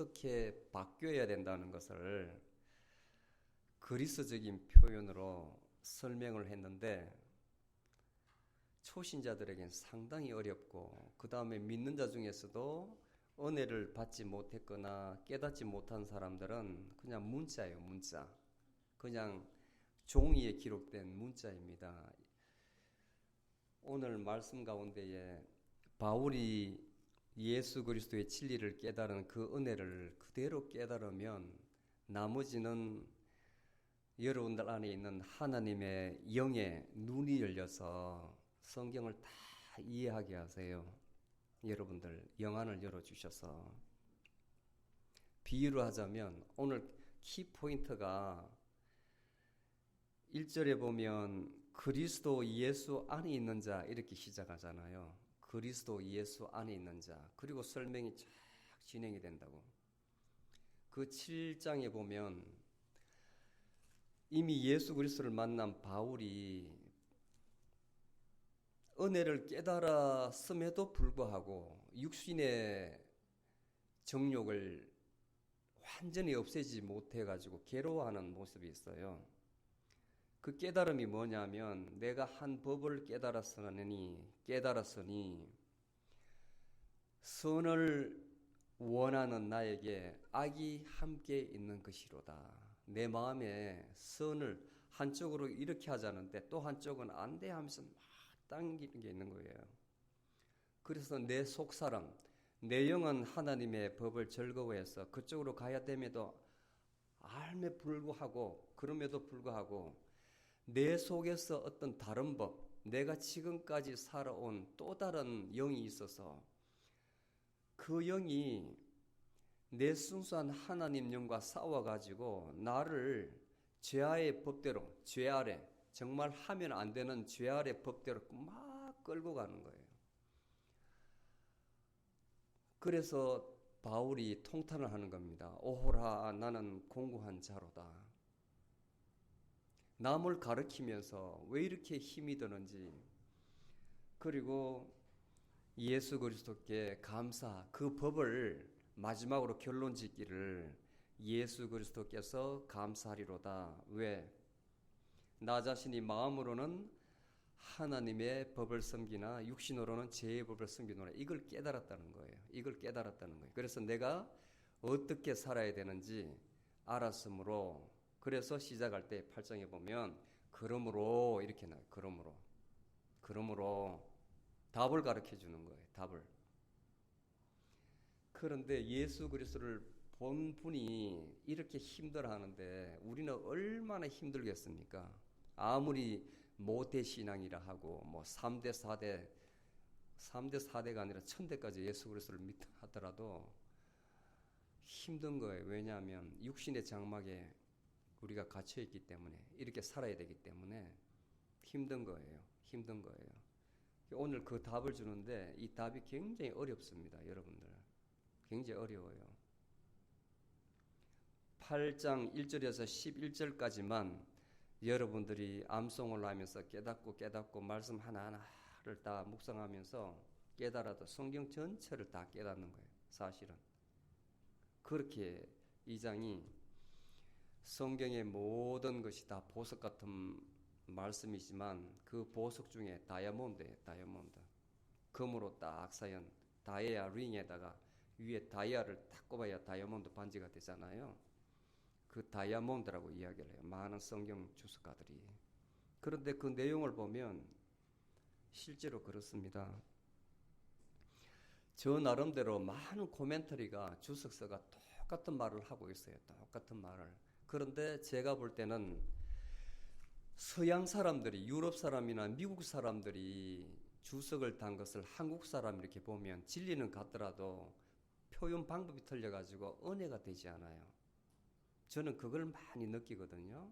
어떻게 바뀌어야 된다는 것을 그리스적인 표현으로 설명을 했는데 초신자들에겐 상당히 어렵고 그 다음에 믿는 자 중에서도 은혜를 받지 못했거나 깨닫지 못한 사람들은 그냥 문자예요. 문자. 그냥 종이에 기록된 문자입니다. 오늘 말씀 가운데에 바울이 예수 그리스도의 진리를 깨달은 그 은혜를 그대로 깨달으면 나머지는 여러분들 안에 있는 하나님의 영의 눈이 열려서 성경을 다 이해하게 하세요. 여러분들 영안을 열어주셔서. 비유로 하자면 오늘 키포인트가 1절에 보면 그리스도 예수 안에 있는 자 이렇게 시작하잖아요. 그리스도 예수 안에 있는 자. 그리고 설명이 쫙 진행이 된다고. 그 7장에 보면 이미 예수 그리스도를 만난 바울이 은혜를 깨달았음에도 불구하고 육신의 정욕을 완전히 없애지 못해가지고 괴로워하는 모습이 있어요. 그 깨달음이 뭐냐면 내가 한 법을 깨달았으니 선을 원하는 나에게 악이 함께 있는 것이로다. 내 마음에 선을 한쪽으로 이렇게 하자는데 또 한쪽은 안 돼 하면서 막 당기는 게 있는 거예요. 그래서 내 속사람, 내 영은 하나님의 법을 즐거워해서 그쪽으로 가야 됨에도 그럼에도 불구하고 내 속에서 어떤 다른 법, 내가 지금까지 살아온 또 다른 영이 있어서 그 영이 내 순수한 하나님 영과 싸워가지고 나를 죄아의 법대로, 죄 아래, 정말 하면 안 되는 죄 아래 법대로 막 끌고 가는 거예요. 그래서 바울이 통탄을 하는 겁니다. 오호라 나는 공고한 자로다. 남을 가르치면서 왜 이렇게 힘이 드는지, 그리고 예수 그리스도께 감사, 그 법을 마지막으로 결론 짓기를 예수 그리스도께서 감사하리로다. 왜? 나 자신이 마음으로는 하나님의 법을 섬기나 육신으로는 죄의 법을 섬기노라. 이걸 깨달았다는 거예요. 그래서 내가 어떻게 살아야 되는지 알았으므로, 그래서 시작할 때 8장에 보면 그러므로 이렇게 나와요. 그러므로 답을 가르쳐 주는 거예요. 답을. 그런데 예수 그리스도를 본 분이 이렇게 힘들어하는데 우리는 얼마나 힘들겠습니까? 아무리 모태신앙이라 하고 뭐 3대 4대가 아니라 1000대까지 예수 그리스도를 믿다 하더라도 힘든 거예요. 왜냐하면 육신의 장막에 우리가 갇혀있기 때문에, 이렇게 살아야 되기 때문에 힘든 거예요. 오늘 그 답을 주는데 이 답이 굉장히 어렵습니다. 여러분들. 굉장히 어려워요. 8장 1절에서 11절까지만 여러분들이 암송을 하면서 깨닫고 말씀 하나하나를 다 묵상하면서 깨달아도 성경 전체를 다 깨닫는 거예요. 사실은. 그렇게 이 장이 성경의 모든 것이 다 보석 같은 말씀이지만 그 보석 중에 다이아몬드예요. 다이아몬드. 금으로 딱 쌓인 다이아 링에다가 위에 다이아를 딱 꼽아야 다이아몬드 반지가 되잖아요. 그 다이아몬드라고 이야기를 해요. 많은 성경 주석가들이. 그런데 그 내용을 보면 실제로 그렇습니다. 저 나름대로 많은 코멘터리가, 주석서가 똑같은 말을 하고 있어요. 똑같은 말을. 그런데 제가 볼 때는 서양 사람들이, 유럽 사람이나 미국 사람들이 주석을 단 것을 한국 사람 이렇게 보면 진리는 같더라도 표현 방법이 틀려가지고 은혜가 되지 않아요. 저는 그걸 많이 느끼거든요.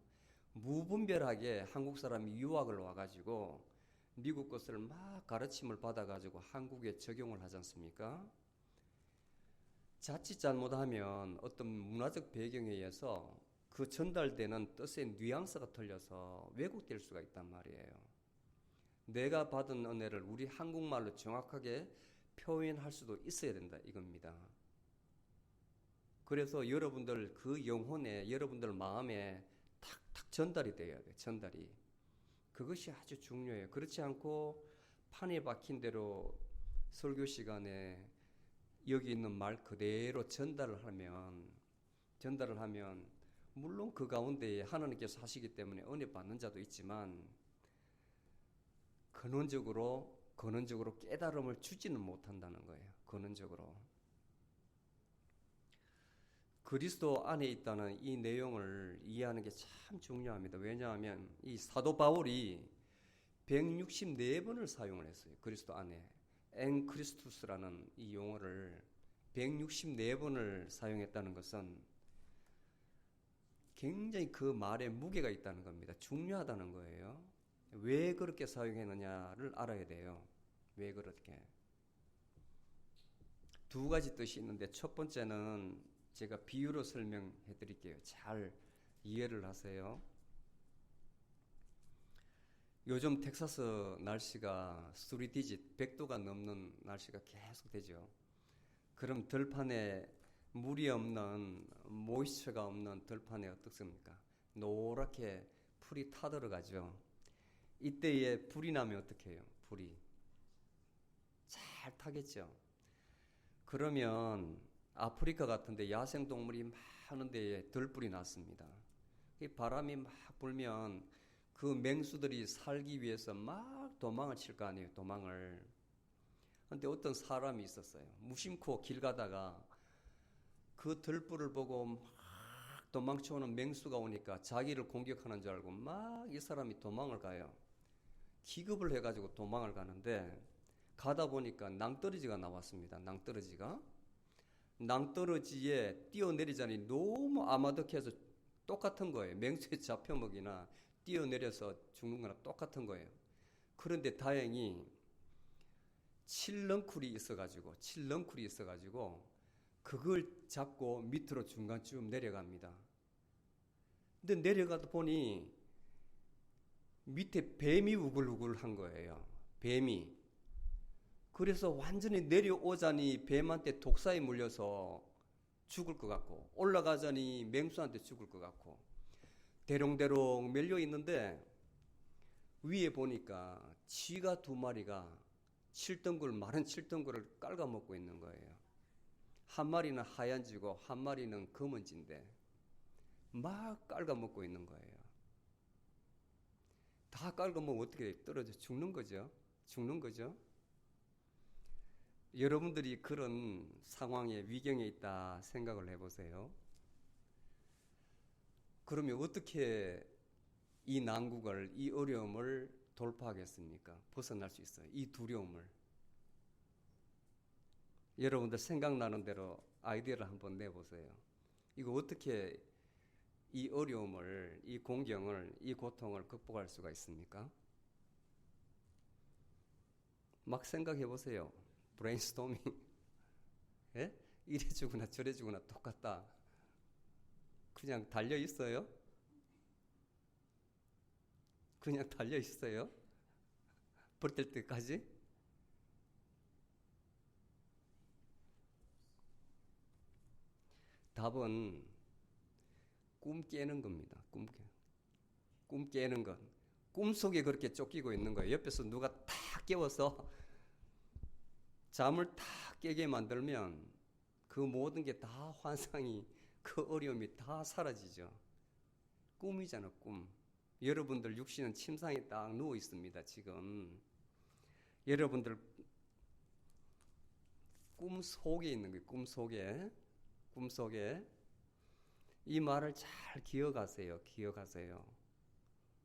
무분별하게 한국 사람이 유학을 와가지고 미국 것을 막 가르침을 받아가지고 한국에 적용을 하지 않습니까? 자칫 잘못하면 어떤 문화적 배경에 의해서 그 전달되는 뜻의 뉘앙스가 틀려서 왜곡될 수가 있단 말이에요. 내가 받은 은혜를 우리 한국말로 정확하게 표현할 수도 있어야 된다 이겁니다. 그래서 여러분들 그 영혼에, 여러분들 마음에 탁탁 전달이 돼야 돼요. 전달이. 그것이 아주 중요해요. 그렇지 않고 판에 박힌 대로 설교 시간에 여기 있는 말 그대로 전달을 하면 물론 그 가운데에 하나님께서 하시기 때문에 은혜 받는 자도 있지만 근원적으로 깨달음을 주지는 못한다는 거예요. 근원적으로. 그리스도 안에 있다는 이 내용을 이해하는 게 참 중요합니다. 왜냐하면 이 사도 바울이 164번을 사용을 했어요. 그리스도 안에. 엔크리스투스라는 이 용어를 164번을 사용했다는 것은 굉장히 그 말에 무게가 있다는 겁니다. 중요하다는 거예요. 왜 그렇게 사용했느냐를 알아야 돼요. 왜 그렇게. 두 가지 뜻이 있는데 첫 번째는 제가 비유로 설명해 드릴게요. 잘 이해를 하세요. 요즘 텍사스 날씨가 3디짓 100도가 넘는 날씨가 계속 되죠. 그럼 들판에 물이 없는, 모이스처가 없는 들판에 어떻습니까? 노랗게 풀이 타들어가죠. 이때에 불이 나면 어떻게 해요? 불이 잘 타겠죠. 그러면 아프리카 같은데 야생동물이 많은 데에 들불이 났습니다. 이 바람이 막 불면 그 맹수들이 살기 위해서 막 도망을 칠 거 아니에요. 도망을. 근데 어떤 사람이 있었어요. 무심코 길 가다가 그 들불을 보고 막 도망쳐오는 맹수가 오니까 자기를 공격하는 줄 알고 막 이 사람이 도망을 가요. 기겁을 해가지고 도망을 가는데 가다 보니까 낭떠러지가 나왔습니다. 낭떠러지에 뛰어내리자니 너무 아마득해서 똑같은 거예요. 맹수에 잡혀먹이나 뛰어내려서 죽는 거나 똑같은 거예요. 그런데 다행히 칠렁쿨이 있어가지고 그걸 잡고 밑으로 중간쯤 내려갑니다. 근데 내려가다 보니 밑에 뱀이 우글우글한 거예요. 뱀이. 그래서 완전히 내려오자니 뱀한테 독사에 물려서 죽을 것 같고 올라가자니 맹수한테 죽을 것 같고 대롱대롱 밀려 있는데 위에 보니까 쥐가 2마리가 마른 칠덩굴을 깔아먹고 있는 거예요. 한 마리는 하얀 쥐고 한 마리는 검은 쥐인데 막 깔아먹고 있는 거예요. 다 깔아먹으면 어떻게 돼? 떨어져 죽는 거죠. 여러분들이 그런 상황에 위경에 있다 생각을 해보세요. 그러면 어떻게 이 난국을, 이 어려움을 돌파하겠습니까? 벗어날 수 있어요. 이 두려움을. 여러분들 생각나는 대로 아이디어를 한번 내보세요. 이거 어떻게 이 어려움을, 이 공경을, 이 고통을 극복할 수가 있습니까? 막 생각해 보세요. 브레인스토밍. 예? 이래 주거나 저래 주거나 똑같다. 그냥 달려 있어요? 버틸 때까지? 답은 꿈 깨는 겁니다. 꿈 깨는 것. 꿈속에 그렇게 쫓기고 있는 거예요. 옆에서 누가 탁 깨워서 잠을 탁 깨게 만들면 그 모든 게 다 환상이, 그 어려움이 다 사라지죠. 꿈이잖아, 꿈. 여러분들 육신은 침상에 딱 누워 있습니다, 지금. 여러분들 꿈 속에 있는 거예요, 꿈 속에. 이 말을 잘 기억하세요.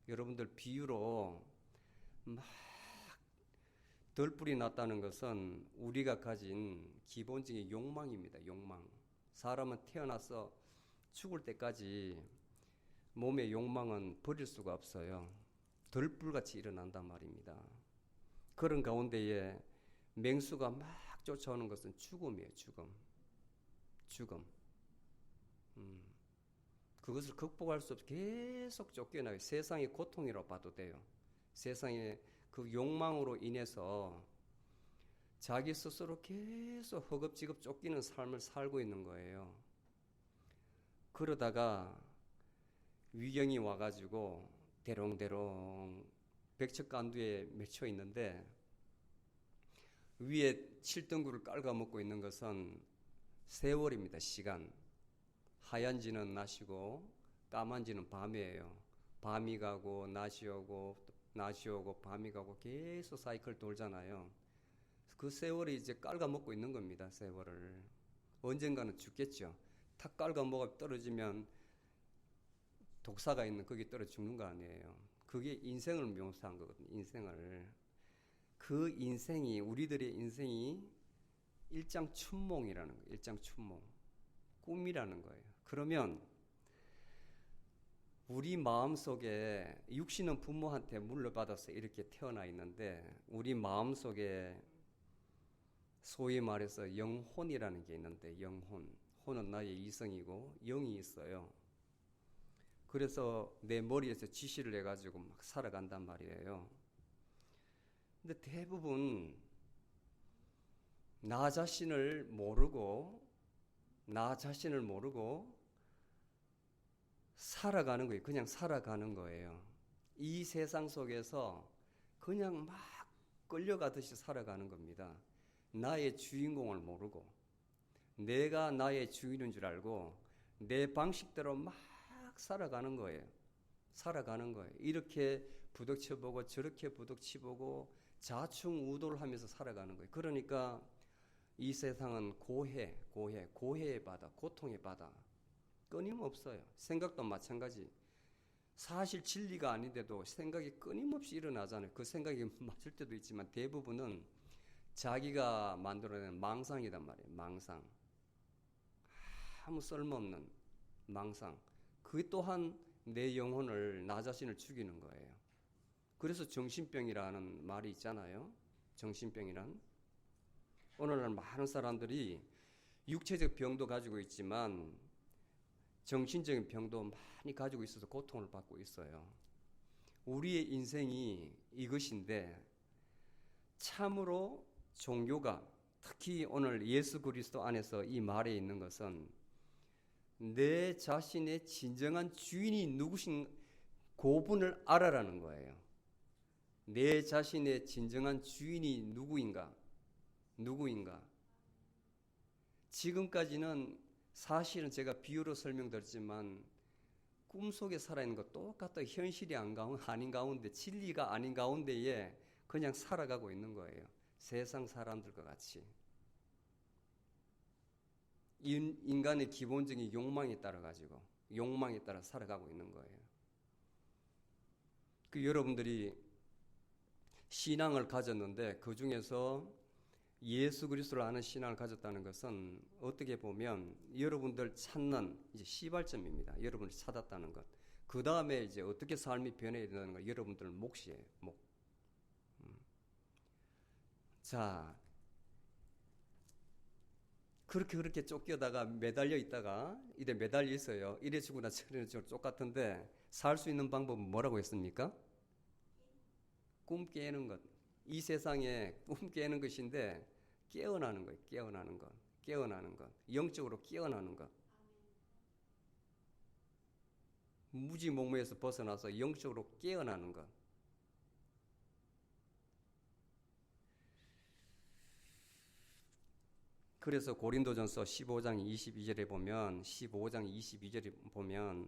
여러분들 비유로 막 덜불이 났다는 것은 우리가 가진 기본적인 욕망입니다. 욕망. 사람은 태어나서 죽을 때까지 몸의 욕망은 버릴 수가 없어요. 덜불같이 일어난단 말입니다. 그런 가운데에 맹수가 막 쫓아오는 것은 죽음이에요. 죽음. 그것을 극복할 수 없이 계속 쫓겨나요. 세상의 고통이라고 봐도 돼요. 세상의 그 욕망으로 인해서 자기 스스로 계속 허겁지겁 쫓기는 삶을 살고 있는 거예요. 그러다가 위경이 와가지고 대롱대롱 백척간두에 맺혀 있는데 위에 7등구를 깔아먹고 있는 것은 세월입니다. 시간. 하얀지는 낮이고 까만지는 밤이에요. 밤이 가고 낮이 오고 낮이 오고 밤이 가고 계속 사이클 돌잖아요. 그 세월이 이제 깔아먹고 있는 겁니다. 세월을. 언젠가는 죽겠죠. 탁 깔아먹어 떨어지면 독사가 있는 거기 떨어져 죽는 거 아니에요. 그게 인생을 묘사한 거거든요. 인생을. 그 인생이 우리들의 인생이 일장춘몽이라는 거예요. 일장춘몽. 꿈이라는 거예요. 그러면 우리 마음속에 육신은 부모한테 물려받아서 이렇게 태어나 있는데 우리 마음속에 소위 말해서 영혼이라는 게 있는데 영혼. 혼은 나의 이성이고 영이 있어요. 그래서 내 머리에서 지시를 해가지고 막 살아간단 말이에요. 근데 대부분 나 자신을 모르고 살아가는 거예요. 그냥 살아가는 거예요. 이 세상 속에서 그냥 막 끌려가듯이 살아가는 겁니다. 나의 주인공을 모르고 내가 나의 주인인 줄 알고 내 방식대로 막 살아가는 거예요. 살아가는 거예요. 이렇게 부덕쳐보고 저렇게 부덕치보고 자충우돌 하면서 살아가는 거예요. 그러니까 이 세상은 고해의 바다, 고통의 바다. 끊임없어요. 생각도 마찬가지. 사실 진리가 아닌데도 생각이 끊임없이 일어나잖아요. 그 생각이 맞을 때도 있지만 대부분은 자기가 만들어낸 망상이단 말이에요. 망상. 아무 쓸모없는 망상. 그 또한 내 영혼을, 나 자신을 죽이는 거예요. 그래서 정신병이라는 말이 있잖아요. 정신병이란. 오늘날 많은 사람들이 육체적 병도 가지고 있지만 정신적인 병도 많이 가지고 있어서 고통을 받고 있어요. 우리의 인생이 이것인데 참으로 종교가 특히 오늘 예수 그리스도 안에서 이 말에 있는 것은 내 자신의 진정한 주인이 누구신 고분을 알아라는 거예요. 내 자신의 진정한 주인이 누구인가? 지금까지는 사실은 제가 비유로 설명드렸지만 꿈속에 살아있는 것 똑같아 현실이 아닌 가운데 진리가 아닌 가운데에 그냥 살아가고 있는 거예요. 세상 사람들과 같이. 인간의 기본적인 욕망에 따라 살아가고 있는 거예요. 여러분들이 신앙을 가졌는데 그 중에서 예수 그리스도를 아는 신앙을 가졌다는 것은 어떻게 보면 여러분들 찾는 이제 시발점입니다. 여러분을 찾았다는 것. 그 다음에 이제 어떻게 삶이 변해야 되는 건 여러분들 몫이에요. 몫. 자, 그렇게 쫓겨다가 매달려 있다가 이래 매달려 있어요. 이래 죽으나 저래 죽으나 똑같은데 살 수 있는 방법은 뭐라고 했습니까? 꿈 깨는 것. 이 세상에 꿈 깨는 것인데 깨어나는 거예요. 깨어나는 것. 영적으로 깨어나는 것. 무지몽매에서 벗어나서 영적으로 깨어나는 것. 그래서 고린도전서 15장 22절에 보면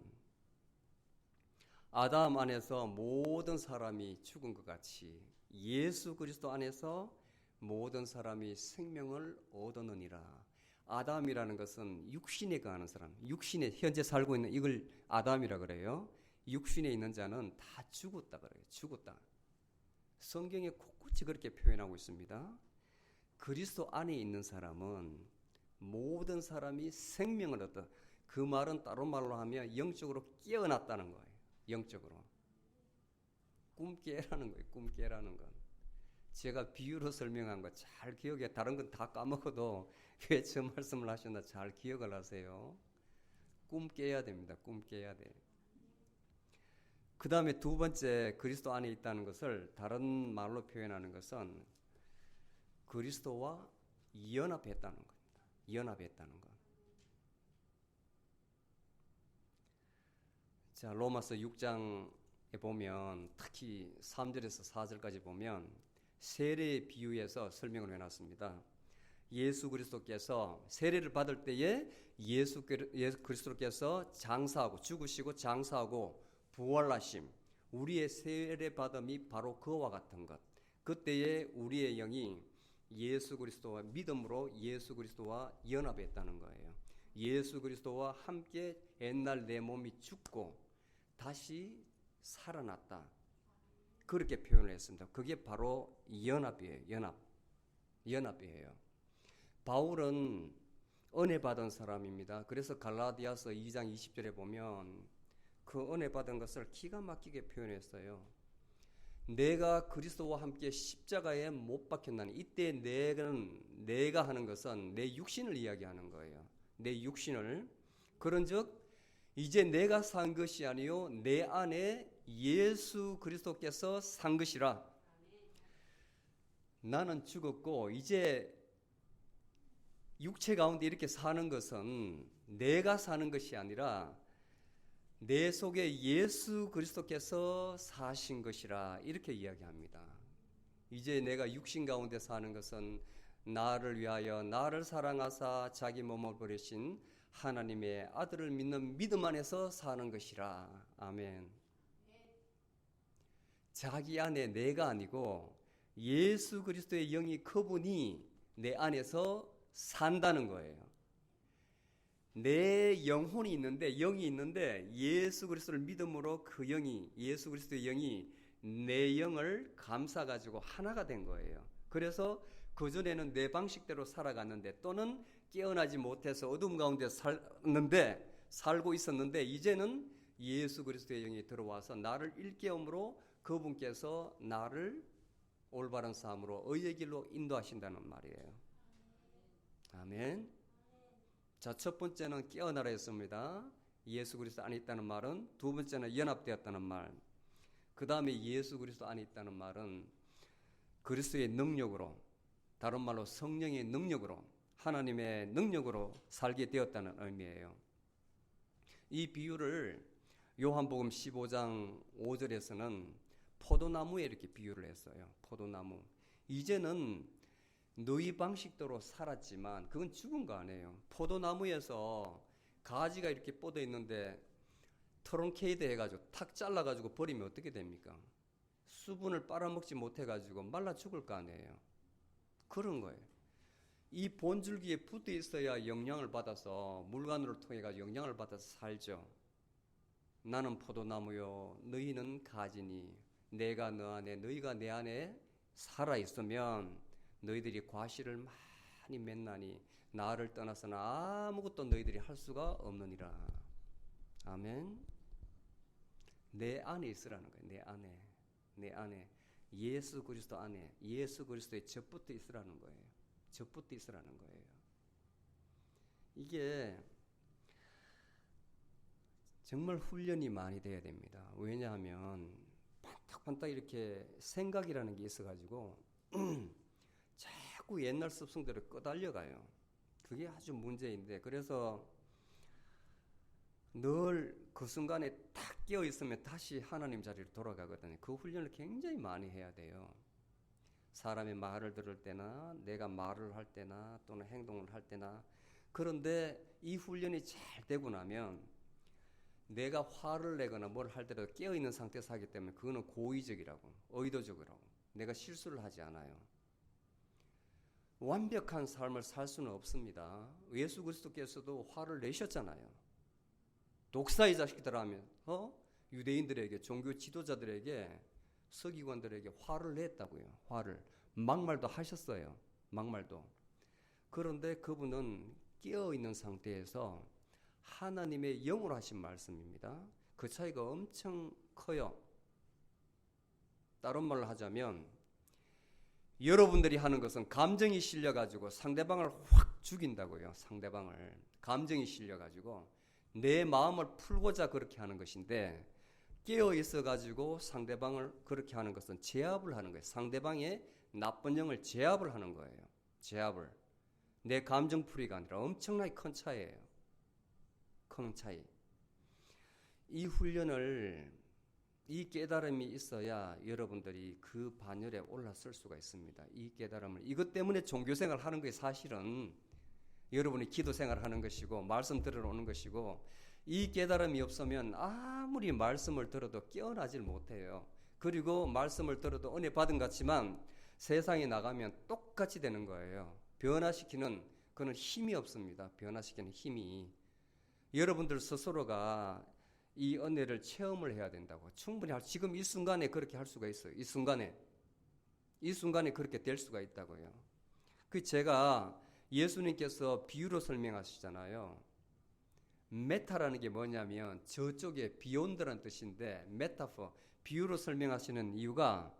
아담 안에서 모든 사람이 죽은 것 같이 예수 그리스도 안에서 모든 사람이 생명을 얻었느니라. 아담이라는 것은 육신에 거하는 사람, 육신에 현재 살고 있는 이걸 아담이라 그래요. 육신에 있는 자는 다 죽었다 그래요. 죽었다. 성경에 곳곳이 그렇게 표현하고 있습니다. 그리스도 안에 있는 사람은 모든 사람이 생명을 얻다. 그 말은 다른 말로 하면 영적으로 깨어났다는 거예요. 영적으로. 꿈 깨라는 거예요. 꿈 깨라는 건. 제가 비유로 설명한 거 잘 기억해. 다른 건 다 까먹어도 왜 저 말씀을 하셨나 잘 기억을 하세요. 꿈 깨야 됩니다. 꿈 깨야 돼. 그 다음에 두 번째 그리스도 안에 있다는 것을 다른 말로 표현하는 것은 그리스도와 연합했다는 겁니다. 연합했다는 것. 자, 로마서 6장에 보면 특히 3절에서 4절까지 보면 세례에 비유해서 설명을 해놨습니다. 예수 그리스도께서 세례를 받을 때에 예수 그리스도께서 장사하고 죽으시고 장사하고 부활하심, 우리의 세례 받음이 바로 그와 같은 것. 그때에 우리의 영이 예수 그리스도와 믿음으로 예수 그리스도와 연합했다는 거예요. 예수 그리스도와 함께 옛날 내 몸이 죽고 다시 살아났다. 그렇게 표현을 했습니다. 그게 바로 연합이에요. 연합이에요. 바울은 은혜 받은 사람입니다. 그래서 갈라디아서 2장 20절에 보면 그 은혜 받은 것을 기가 막히게 표현했어요. 내가 그리스도와 함께 십자가에 못 박혔나니, 이때 내가 하는 것은 내 육신을 이야기하는 거예요. 내 육신을. 그런즉 이제 내가 산 것이 아니요 내 안에 예수 그리스도께서 산 것이라. 나는 죽었고 이제 육체 가운데 이렇게 사는 것은 내가 사는 것이 아니라 내 속에 예수 그리스도께서 사신 것이라, 이렇게 이야기합니다. 이제 내가 육신 가운데 사는 것은 나를 위하여 나를 사랑하사 자기 몸을 버리신 하나님의 아들을 믿는 믿음 안에서 사는 것이라. 아멘. 자기 안에 내가 아니고 예수 그리스도의 영이, 그분이 내 안에서 산다는 거예요. 내 영혼이 있는데, 영이 있는데 예수 그리스도를 믿음으로 그 영이, 예수 그리스도의 영이 내 영을 감싸가지고 하나가 된 거예요. 그래서 그전에는 내 방식대로 살아갔는데, 또는 깨어나지 못해서 어둠 가운데 살고 있었는데, 이제는 예수 그리스도의 영이 들어와서 나를 일깨움으로 그분께서 나를 올바른 삶으로 의의 길로 인도하신다는 말이에요. 아멘. 자, 첫 번째는 깨어나라 했습니다. 예수 그리스도 안에 있다는 말은. 두 번째는 연합되었다는 말. 그 다음에 예수 그리스도 안에 있다는 말은 그리스도의 능력으로, 다른 말로 성령의 능력으로, 하나님의 능력으로 살게 되었다는 의미예요. 이 비유를 요한복음 15장 5절에서는 포도나무에 이렇게 비유를 했어요. 포도나무. 이제는 너희 방식대로 살았지만 그건 죽은 거 아니에요. 포도나무에서 가지가 이렇게 뻗어 있는데 트렁케이드 해가지고 탁 잘라가지고 버리면 어떻게 됩니까? 수분을 빨아먹지 못해가지고 말라 죽을 거 아니에요. 그런 거예요. 이 본줄기에 붙어 있어야 영향을 받아서, 물관으로 통해 가지고 영향을 받아서 살죠. 나는 포도나무요 너희는 가지니 내가 너 안에 너희가 내 안에 살아 있으면 너희들이 과실을 많이 맺나니 나를 떠나서는 아무것도 너희들이 할 수가 없느니라. 아멘. 내 안에 있으라는 거예요. 내 안에 예수 그리스도 안에, 예수 그리스도의 젖부터 있으라는 거예요. 젖부터 있으라는 거예요. 이게 정말 훈련이 많이 돼야 됩니다. 왜냐하면 반딱반딱 이렇게 생각이라는 게 있어가지고 자꾸 옛날 습성대로 끄달려가요. 그게 아주 문제인데, 그래서 늘 그 순간에 딱 깨어 있으면 다시 하나님 자리로 돌아가거든요. 그 훈련을 굉장히 많이 해야 돼요. 사람의 말을 들을 때나 내가 말을 할 때나 또는 행동을 할 때나. 그런데 이 훈련이 잘 되고 나면 내가 화를 내거나 뭘 할 때도 깨어있는 상태에서 하기 때문에 그거는 고의적이라고, 의도적이라고, 내가 실수를 하지 않아요. 완벽한 삶을 살 수는 없습니다. 예수 그리스도께서도 화를 내셨잖아요. 독사의 자식들 하면 유대인들에게, 종교 지도자들에게, 서기관들에게 화를 냈다고요. 화를. 막말도 하셨어요. 막말도. 그런데 그분은 깨어있는 상태에서 하나님의 영으로 하신 말씀입니다. 그 차이가 엄청 커요. 다른 말로 하자면 여러분들이 하는 것은 감정이 실려가지고 상대방을 확 죽인다고요. 상대방을. 감정이 실려가지고 내 마음을 풀고자 그렇게 하는 것인데, 깨어 있어가지고 상대방을 그렇게 하는 것은 제압을 하는 거예요. 상대방의 나쁜 영을 제압을 하는 거예요. 제압을. 내 감정 풀이가 아니라 엄청나게 큰 차이예요. 큰 차이. 이 훈련을, 이 깨달음이 있어야 여러분들이 그 반열에 올라설 수가 있습니다. 이 깨달음을, 이것 때문에 종교생활 하는 게 사실은 여러분이 기도생활 하는 것이고 말씀 들으러 오는 것이고, 이 깨달음이 없으면 아무리 말씀을 들어도 깨어나질 못해요. 그리고 말씀을 들어도 은혜 받은 것 같지만 세상에 나가면 똑같이 되는 거예요. 변화시키는 그는 힘이 없습니다. 변화시키는 힘이. 여러분들 스스로가 이 은혜를 체험을 해야 된다고. 충분히 지금 이 순간에 그렇게 할 수가 있어요. 이 순간에 그렇게 될 수가 있다고요. 그 제가 예수님께서 비유로 설명하시잖아요. 메타라는 게 뭐냐면 저쪽에 비욘드라는 뜻인데, 메타포, 비유로 설명하시는 이유가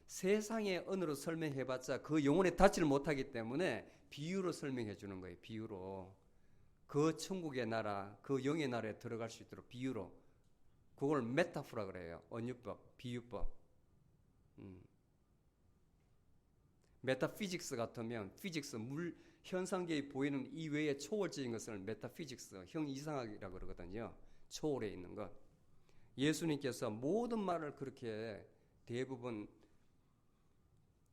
세상의 언어로 설명해봤자 그 영혼에 닿지를 못하기 때문에 비유로 설명해 주는 거예요. 비유로. 그 천국의 나라, 그 영의 나라에 들어갈 수 있도록 비유로. 그걸 메타포라 그래요. 언유법, 비유법. 메타피직스 같으면 피직스, 물 현상계에 보이는 이외의 초월적인 것을 메타피직스, 형이상학이라고 그러거든요. 초월해 있는 것. 예수님께서 모든 말을 그렇게 대부분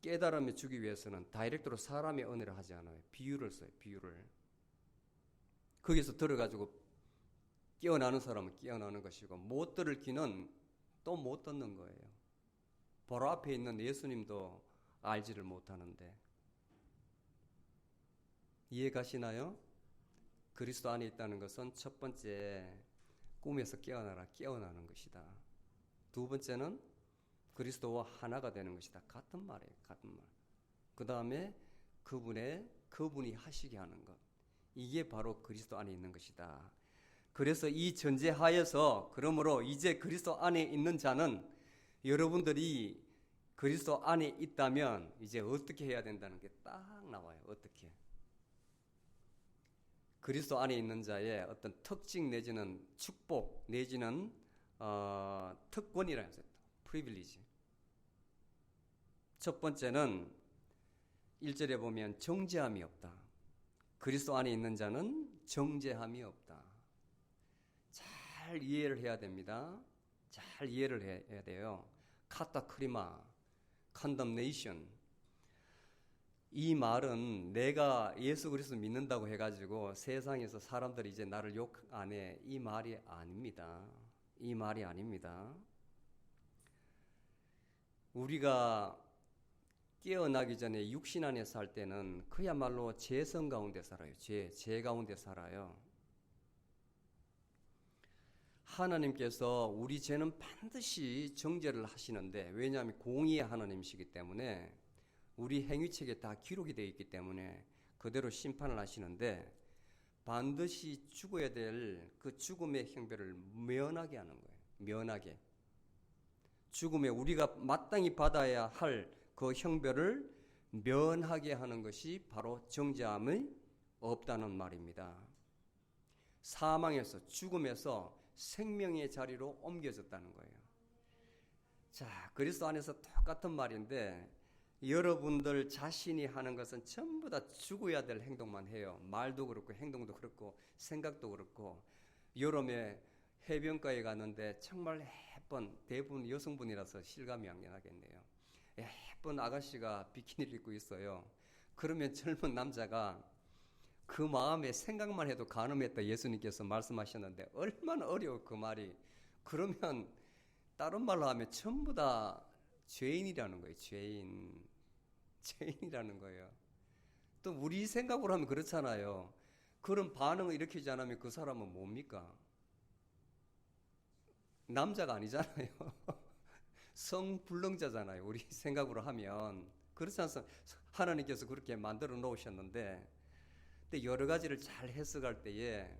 깨달음을 주기 위해서는 다이렉트로 사람의 은혜를 하지 않아요. 비유를 써요. 비유를. 거기서 들어가지고 깨어나는 사람은 깨어나는 것이고, 못 들을 귀는 또 못 듣는 거예요. 바로 앞에 있는 예수님도 알지를 못하는데. 이해 가시나요? 그리스도 안에 있다는 것은 첫 번째, 꿈에서 깨어나는 것이다. 두 번째는 그리스도와 하나가 되는 것이다. 같은 말이에요. 같은 말. 그 다음에 그분이 하시게 하는 것. 이게 바로 그리스도 안에 있는 것이다. 그래서 이 전제하에서, 그러므로 이제 그리스도 안에 있는 자는, 여러분들이 그리스도 안에 있다면 이제 어떻게 해야 된다는 게 딱 나와요. 어떻게. 그리스도 안에 있는 자의 어떤 특징 내지는 축복 내지는 특권이라는 거죠. 프리빌리지. 첫 번째는 1절에 보면 정죄함이 없다. 그리스도 안에 있는 자는 정죄함이 없다. 잘 이해를 해야 됩니다. 잘 이해를 해야 돼요. 카타크리마, 컨덤네이션. 이 말은 내가 예수 그리스도 믿는다고 해가지고 세상에서 사람들이 이제 나를 욕 안 해. 이 말이 아닙니다. 이 말이 아닙니다. 우리가 깨어나기 전에 육신 안에 살 때는 그야말로 죄성 가운데 살아요. 죄 가운데 살아요. 하나님께서 우리 죄는 반드시 정죄를 하시는데, 왜냐하면 공의의 하나님이시기 때문에 우리 행위책에 다 기록이 되어 있기 때문에 그대로 심판을 하시는데, 반드시 죽어야 될 그 죽음의 형벌을 면하게 하는 거예요. 면하게. 죽음에 우리가 마땅히 받아야 할 그 형벌을 면하게 하는 것이 바로 정죄함이 없다는 말입니다. 사망에서, 죽음에서 생명의 자리로 옮겨졌다는 거예요. 자, 그리스도 안에서 똑같은 말인데, 여러분들 자신이 하는 것은 전부 다 죽어야 될 행동만 해요. 말도 그렇고 행동도 그렇고 생각도 그렇고. 여름에 해변가에 갔는데 정말 예쁜, 대부분 여성분이라서 실감명령하겠네요. 예쁜 아가씨가 비키니를 입고 있어요. 그러면 젊은 남자가 그 마음에 생각만 해도 간음했다 예수님께서 말씀하셨는데, 얼마나 어려워 그 말이. 그러면 다른 말로 하면 전부 다 죄인이라는 거예요. 죄인이라는 거예요. 또 우리 생각으로 하면 그렇잖아요. 그런 반응을 일으키지 않으면 그 사람은 뭡니까? 남자가 아니잖아요. 성불능자잖아요. 우리 생각으로 하면. 그렇지 않습니까? 하나님께서 그렇게 만들어 놓으셨는데, 근데 여러 가지를 잘 해석할 때에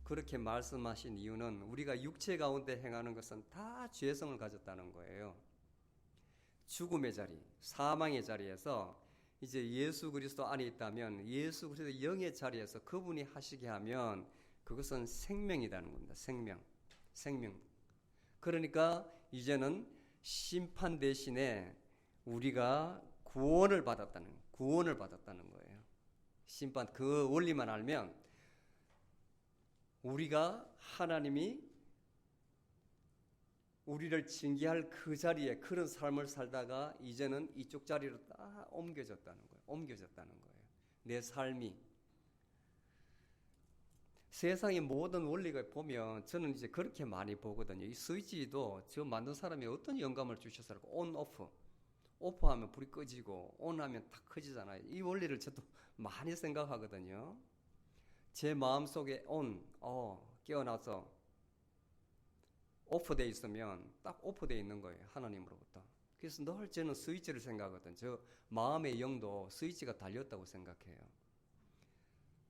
그렇게 말씀하신 이유는 우리가 육체 가운데 행하는 것은 다 죄성을 가졌다는 거예요. 죽음의 자리, 사망의 자리에서 이제 예수 그리스도 안에 있다면, 예수 그리스도 영의 자리에서 그분이 하시게 하면 그것은 생명이라는 겁니다. 생명. 그러니까 이제는 심판 대신에 우리가 구원을 받았다는 거예요. 심판, 그 원리만 알면 우리가 하나님이 우리를 징계할 그 자리에 그런 삶을 살다가 이제는 이쪽 자리로 딱 옮겨졌다는 거예요. 옮겨졌다는 거예요. 내 삶이. 세상의 모든 원리가 보면 저는 이제 그렇게 많이 보거든요. 이 스위치도 저 만든 사람이 어떤 영감을 주셨을까? 온, 오프. 오프하면 불이 꺼지고 온하면 탁 커지잖아요. 이 원리를 저도 많이 생각하거든요. 제 마음속에 온, 깨어나서 오프되어 있으면 딱 오프되어 있는 거예요. 하나님으로부터. 그래서 늘 저는 스위치를 생각하거든. 저 마음의 영도 스위치가 달렸다고 생각해요.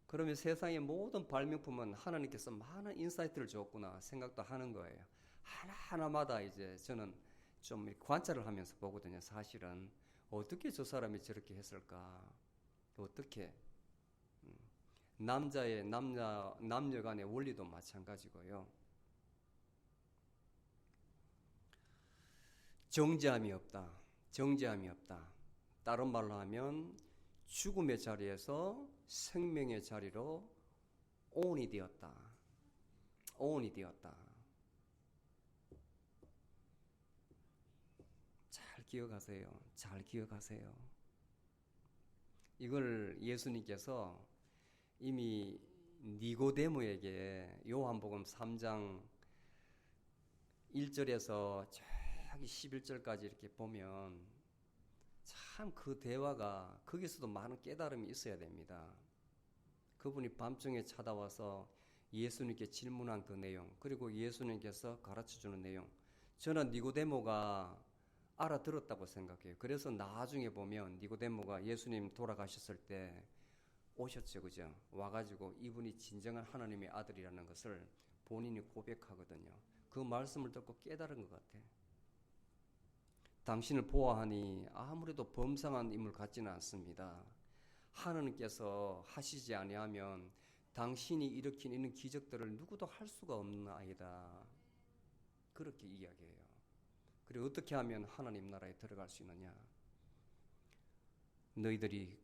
그러면 세상의 모든 발명품은 하나님께서 많은 인사이트를 줬구나 생각도 하는 거예요. 하나하나마다 이제 저는 좀 관찰을 하면서 보거든요. 사실은 어떻게 저 사람이 저렇게 했을까? 어떻게 남녀 간의 원리도 마찬가지고요. 정죄함이 없다. 정죄함이 없다. 다른 말로 하면 죽음의 자리에서 생명의 자리로 온이 되었다. 온이 되었다. 잘 기억하세요. 잘 기억하세요. 이걸 예수님께서 이미 니고데모에게 요한복음 3장 1절에서 저기 11절까지 이렇게 보면 참 그 대화가 거기서도 많은 깨달음이 있어야 됩니다. 그분이 밤중에 찾아와서 예수님께 질문한 그 내용, 그리고 예수님께서 가르쳐주는 내용, 저는 니고데모가 알아들었다고 생각해요. 그래서 나중에 보면 니고데모가 예수님 돌아가셨을 때 오셨죠, 그죠? 와가지고 이분이 진정한 하나님의 아들이라는 것을 본인이 고백하거든요. 그 말씀을 듣고 깨달은 것 같아요. 당신을 보아하니 아무래도 범상한 인물 같지는 않습니다. 하나님께서 하시지 아니하면 당신이 일으킨 이런 기적들을 누구도 할 수가 없는 아이다. 그렇게 이야기해요. 그리고 어떻게 하면 하나님 나라에 들어갈 수 있느냐? 너희들이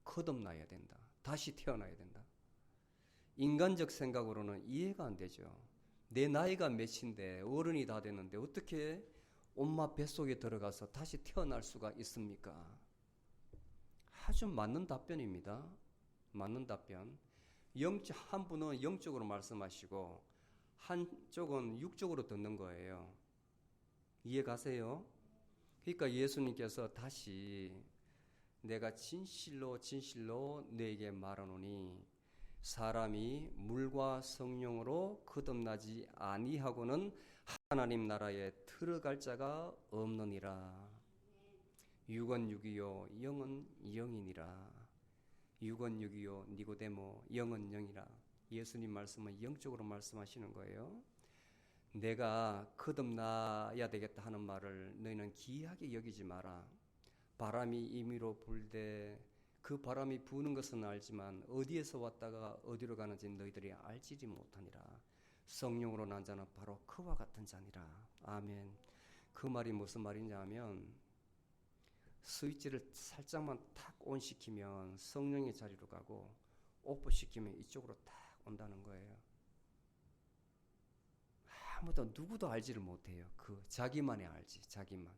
거듭나야 된다. 다시 태어나야 된다. 인간적 생각으로는 이해가 안 되죠. 내 나이가 몇인데 어른이 다 됐는데 어떻게 엄마 뱃속에 들어가서 다시 태어날 수가 있습니까? 아주 맞는 답변입니다. 맞는 답변. 한 분은 영적으로 말씀하시고 한쪽은 육적으로 듣는 거예요. 이해 가세요? 그러니까 예수님께서 다시 내가 진실로 진실로 너에게 말하노니 사람이 물과 성령으로 거듭나지 아니하고는 하나님 나라에 들어갈 자가 없느니라. 육은 육이요 영은 영이니라. 육은 육이요 니고데모 영은 영이라. 예수님 말씀은 영적으로 말씀하시는 거예요. 내가 거듭나야 되겠다 하는 말을 너희는 기이하게 여기지 마라. 바람이 임의로 불되 그 바람이 부는 것은 알지만 어디에서 왔다가 어디로 가는지 너희들이 알지를 못하니라. 성령으로 난 자는 바로 그와 같은 자니라. 아멘. 그 말이 무슨 말이냐 하면 스위치를 살짝만 탁 온시키면 성령의 자리로 가고 오프시키면 이쪽으로 탁 온다는 거예요. 아무도 누구도 알지를 못해요. 그 자기만이 알지. 자기만.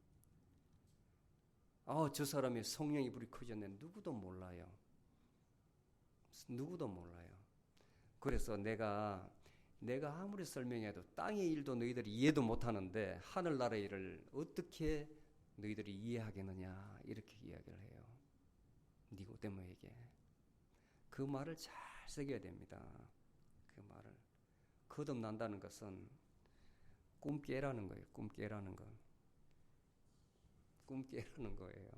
저 사람의 성령의 불이 커졌네. 누구도 몰라요. 누구도 몰라요. 그래서 내가 아무리 설명해도 땅의 일도 너희들이 이해도 못하는데 하늘나라의 일을 어떻게 너희들이 이해하겠느냐 이렇게 이야기를 해요. 니고데모에게. 그 말을 잘 새겨야 됩니다. 그 말을. 거듭난다는 것은 꿈 깨라는 거예요. 꿈 깨라는 거. 꿈 깨라는 거예요.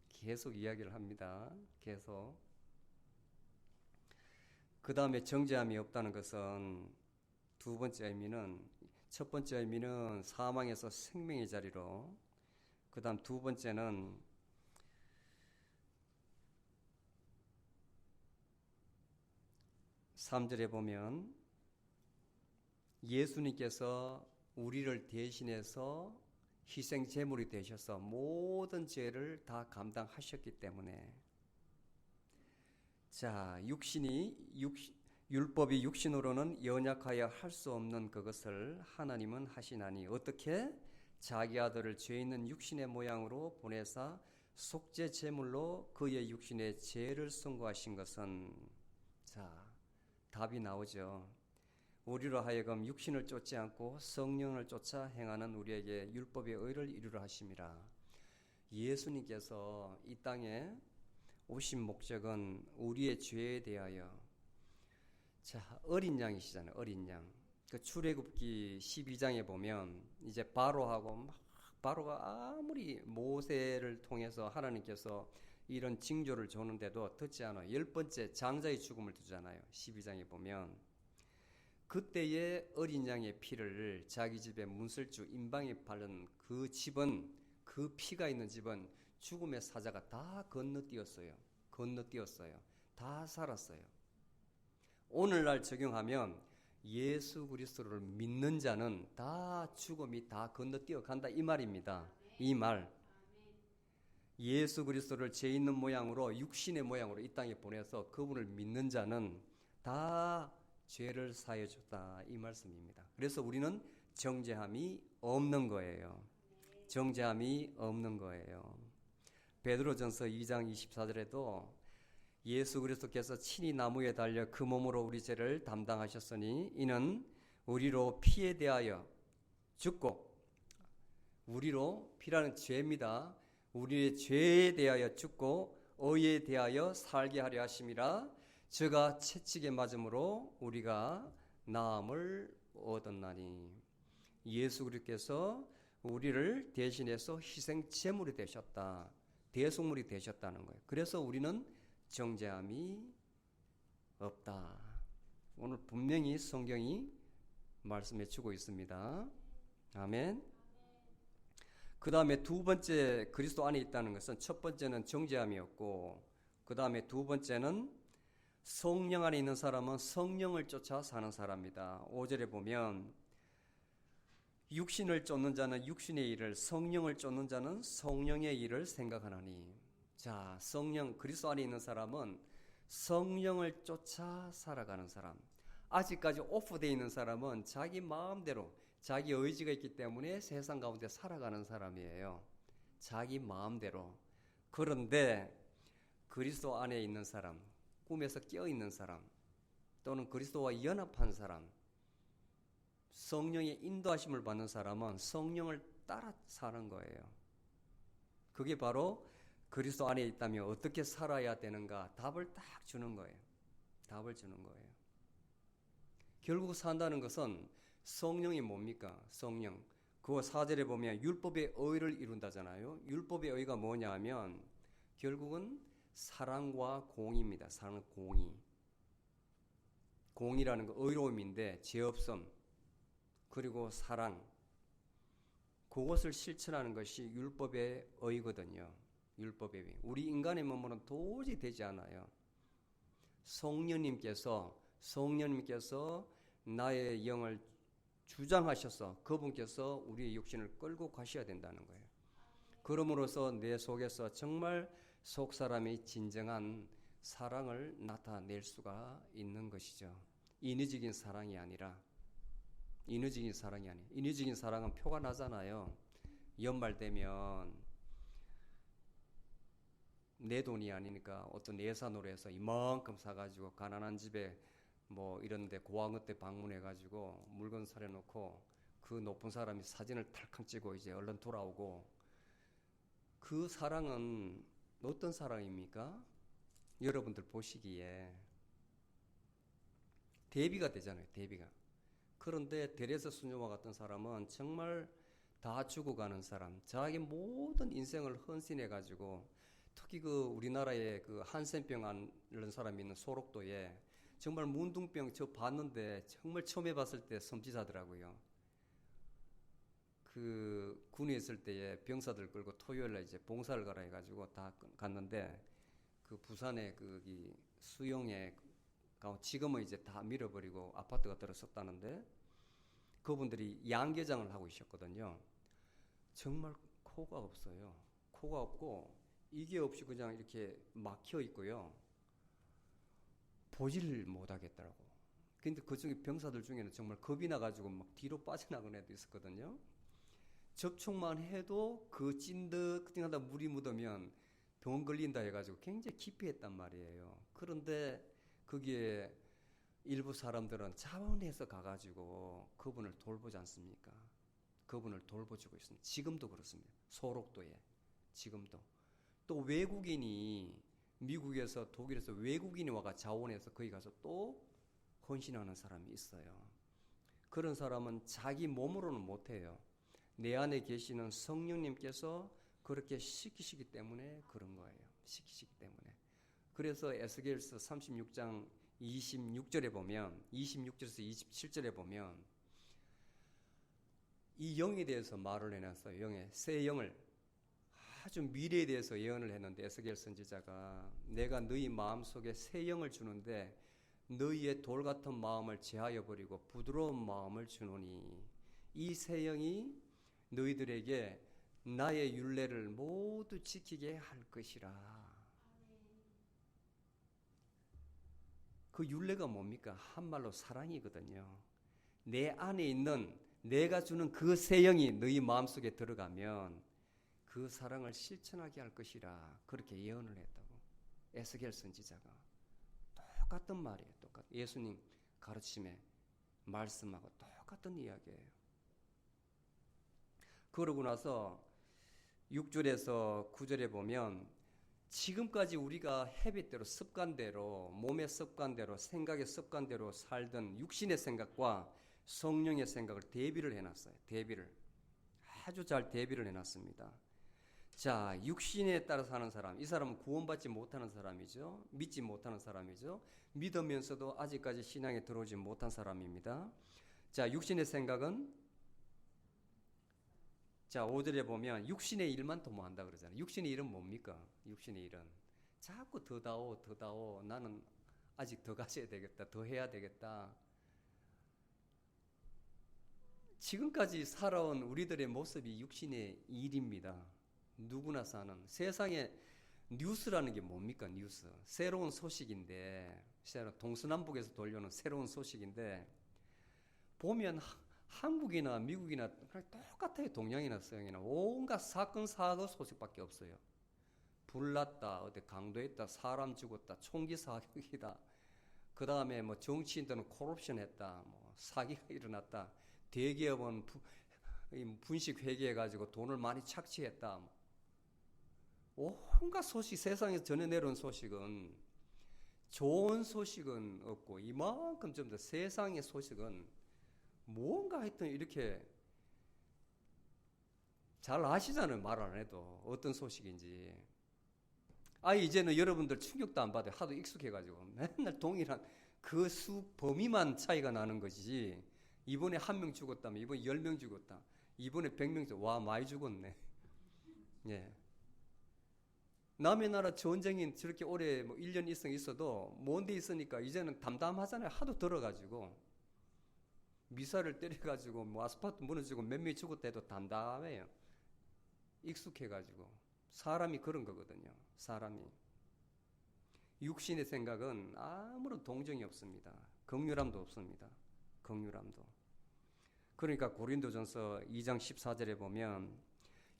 계속 이야기를 합니다. 계속. 그 다음에 정죄함이 없다는 것은 두 번째 의미는, 첫 번째 의미는 사망에서 생명의 자리로, 그 다음 두 번째는 (3절에) 보면 예수님께서 우리를 대신해서 희생 제물이 되셔서 모든 죄를 다 감당하셨기 때문에, 자, 율법이 육신으로는 연약하여 할 수 없는 그것을 하나님은 하시나니 어떻게 자기 아들을 죄 있는 육신의 모양으로 보내사 속죄 제물로 그의 육신의 죄를 승고하신 것은 자 답이 나오죠. 우리로 하여금 육신을 쫓지 않고 성령을 쫓아 행하는 우리에게 율법의 의를 이루려 하심이라. 예수님께서 이 땅에 오신 목적은 우리의 죄에 대하여 자 어린 양이시잖아요. 어린 양. 그 출애굽기 12장에 보면 이제 바로하고 바로가 아무리 모세를 통해서 하나님께서 이런 징조를 주는데도 듣지 않아요. 10번째 장자의 죽음을 두잖아요. 12장에 보면 그때의 어린 양의 피를 자기 집에 문설주 임방에 바른 그 집은 그 피가 있는 집은 죽음의 사자가 다 건너뛰었어요. 다 살았어요. 오늘날 적용하면 예수 그리스도를 믿는 자는 다 죽음이 다 건너뛰어 간다 이 말입니다. 이 말. 예수 그리스도를 죄 있는 모양으로 육신의 모양으로 이 땅에 보내서 그분을 믿는 자는 다 죄를 사해 줬다 이 말씀입니다. 그래서 우리는 정죄함이 없는 거예요. 정죄함이 없는 거예요. 베드로전서 2장 24절에도 예수 그리스도께서 친히 나무에 달려 그 몸으로 우리 죄를 담당하셨으니 이는 우리로 피에 대하여 죽고 우리로 피라는 죄입니다. 우리의 죄에 대하여 죽고 의에 대하여 살게 하려 하심이라. 저가 채찍에 맞음으로 우리가 나음을 얻었나니. 예수 그리스도께서 우리를 대신해서 희생 제물이 되셨다. 대속물이 되셨다는 거예요. 그래서 우리는 정죄함이 없다. 오늘 분명히 성경이 말씀해 주고 있습니다. 아멘. 그 다음에 두 번째 그리스도 안에 있다는 것은 첫 번째는 정죄함이었고 그 다음에 두 번째는 성령 안에 있는 사람은 성령을 쫓아 사는 사람이다. 5절에 보면 육신을 쫓는 자는 육신의 일을 성령을 쫓는 자는 성령의 일을 생각하나니. 자, 성령 그리스도 안에 있는 사람은 성령을 쫓아 살아가는 사람. 아직까지 오프되어 있는 사람은 자기 마음대로 자기 의지가 있기 때문에 세상 가운데 살아가는 사람이에요. 자기 마음대로. 그런데 그리스도 안에 있는 사람, 꿈에서 깨어있는 사람 또는 그리스도와 연합한 사람, 성령의 인도하심을 받는 사람은 성령을 따라 사는 거예요. 그게 바로 그리스도 안에 있다면 어떻게 살아야 되는가 답을 딱 주는 거예요. 답을 주는 거예요. 결국 산다는 것은 성령이 뭡니까? 성령. 그거 4절에 보면 율법의 의를 이룬다잖아요. 율법의 의가 뭐냐 하면 결국은 사랑과 공의입니다. 사랑, 공의. 공의라는 거 의로움인데 죄 없음 그리고 사랑. 그것을 실천하는 것이 율법의 의거든요. 율법의 의. 우리 인간의 몸으로는 도저히 되지 않아요. 성령님께서 나의 영을 주장하셔서 그분께서 우리의 육신을 끌고 가셔야 된다는 거예요. 그러므로서 내 속에서 정말 속사람이 진정한 사랑을 나타낼 수가 있는 것이죠. 인위적인 사랑이 아니라 인위적인 사랑은 표가 나잖아요. 연말 되면 내 돈이 아니니까 어떤 예산으로 해서 이만큼 사가지고 가난한 집에 뭐 이런데 고아원때 방문해가지고 물건 사려놓고 그 높은 사람이 사진을 탈칵 찍고 이제 얼른 돌아오고. 그 사랑은 어떤 사랑입니까? 여러분들 보시기에 대비가 되잖아요. 대비가. 그런데 데레스 수녀와 같은 사람은 정말 다 죽어가는 사람, 자기 모든 인생을 헌신해가지고 특히 그 우리나라에 그 한센병 앓는 사람이 있는 소록도에 정말 문둥병 저 봤는데 정말 처음 해봤을 때 섬지사더라고요. 그 군에 있을 때에 병사들 끌고 토요일날 이제 봉사를 가라 해가지고 다 갔는데 그 부산에 그 수용에 지금은 이제 다 밀어버리고 아파트가 들어섰다는데 그분들이 양계장을 하고 있었거든요. 정말 코가 없어요. 코가 없고 이게 없이 그냥 이렇게 막혀 있고요. 보지를 못하겠더라고. 근데 그 중에 병사들 중에는 정말 겁이 나가지고 막 뒤로 빠져나가는 애도 있었거든요. 접촉만 해도 그 찐득하다 물이 묻으면 병 걸린다 해가지고 굉장히 기피했단 말이에요. 그런데 거기에 일부 사람들은 자원해서 가가지고 그분을 돌보지 않습니까? 그분을 돌보주고 있습니다. 지금도 그렇습니다. 소록도에 지금도. 또 외국인이 미국에서 독일에서 외국인이 와가 자원해서 거기 가서 또 헌신하는 사람이 있어요. 그런 사람은 자기 몸으로는 못해요. 내 안에 계시는 성령님께서 그렇게 시키시기 때문에 그런 거예요. 시키시기 때문에. 그래서 에스겔서 36장 26절에 보면 26절에서 27절에 보면 이 영에 대해서 말을 해놨어요. 영의 새 영을 아주 미래에 대해서 예언을 했는데 에스겔 선지자가 내가 너희 마음속에 새 영을 주는데 너희의 돌 같은 마음을 제하여 버리고 부드러운 마음을 주노니 이 새 영이 너희들에게 나의 율례를 모두 지키게 할 것이라. 그 율례가 뭡니까? 한말로 사랑이거든요. 내 안에 있는 내가 주는 그 새 영이 너희 마음속에 들어가면 그 사랑을 실천하게 할 것이라 그렇게 예언을 했다고. 에스겔 선지자가 똑같은 말이에요. 예수님 가르침에 말씀하고 똑같은 이야기예요. 그러고 나서 6절에서 9절에 보면 지금까지 우리가 헤빗대로 습관대로 몸의 습관대로 생각의 습관대로 살던 육신의 생각과 성령의 생각을 대비를 해놨어요. 대비를 아주 잘 대비를 해놨습니다. 자, 육신에 따라 사는 사람, 이 사람은 구원받지 못하는 사람이죠. 믿지 못하는 사람이죠. 믿으면서도 아직까지 신앙에 들어오지 못한 사람입니다. 자, 육신의 생각은 자, 5절에 보면 육신의 일만 도모한다 그러잖아요. 육신의 일은 뭡니까? 육신의 일은 자꾸 더다오 나는 아직 더 가져야 되겠다. 더 해야 되겠다. 지금까지 살아온 우리들의 모습이 육신의 일입니다. 누구나 사는 세상에 뉴스라는 게 뭡니까? 뉴스. 새로운 소식인데 동서남북에서 돌려오는 새로운 소식인데 보면 한국이나 미국이나 똑같아요. 동양이나 서양이나 온갖 사건 사고 소식밖에 없어요. 불났다, 어디 강도에 있다, 사람 죽었다, 총기 사격이다. 그 다음에 뭐 정치인들은 콜옵션했다, 뭐 사기가 일어났다, 대기업은 분식 회계해가지고 돈을 많이 착취했다. 온갖 소식, 세상에서 전해 내려온 소식은 좋은 소식은 없고 이만큼 좀 더 세상의 소식은 뭔가 하여튼 이렇게 잘 아시잖아요. 말 안 해도 어떤 소식인지. 이제는 여러분들 충격도 안 받아요. 하도 익숙해가지고 맨날 동일한 그 범위만 차이가 나는 것이지. 이번에 1명 죽었다면 이번에 10명 죽었다, 이번에 100명 죽었다. 와, 많이 죽었네. 예. 남의 나라 전쟁이 저렇게 오래 뭐 1년 이상 있어도 먼 데 있으니까 이제는 담담하잖아요. 하도 들어가지고 미사를 때려가지고 뭐 아스팔트 무너지고 몇 명이 죽었다 해도 담담해요. 익숙해가지고. 사람이 그런 거거든요. 사람이. 육신의 생각은 아무런 동정이 없습니다. 긍휼함도 없습니다. 긍휼함도. 그러니까 고린도전서 2장 14절에 보면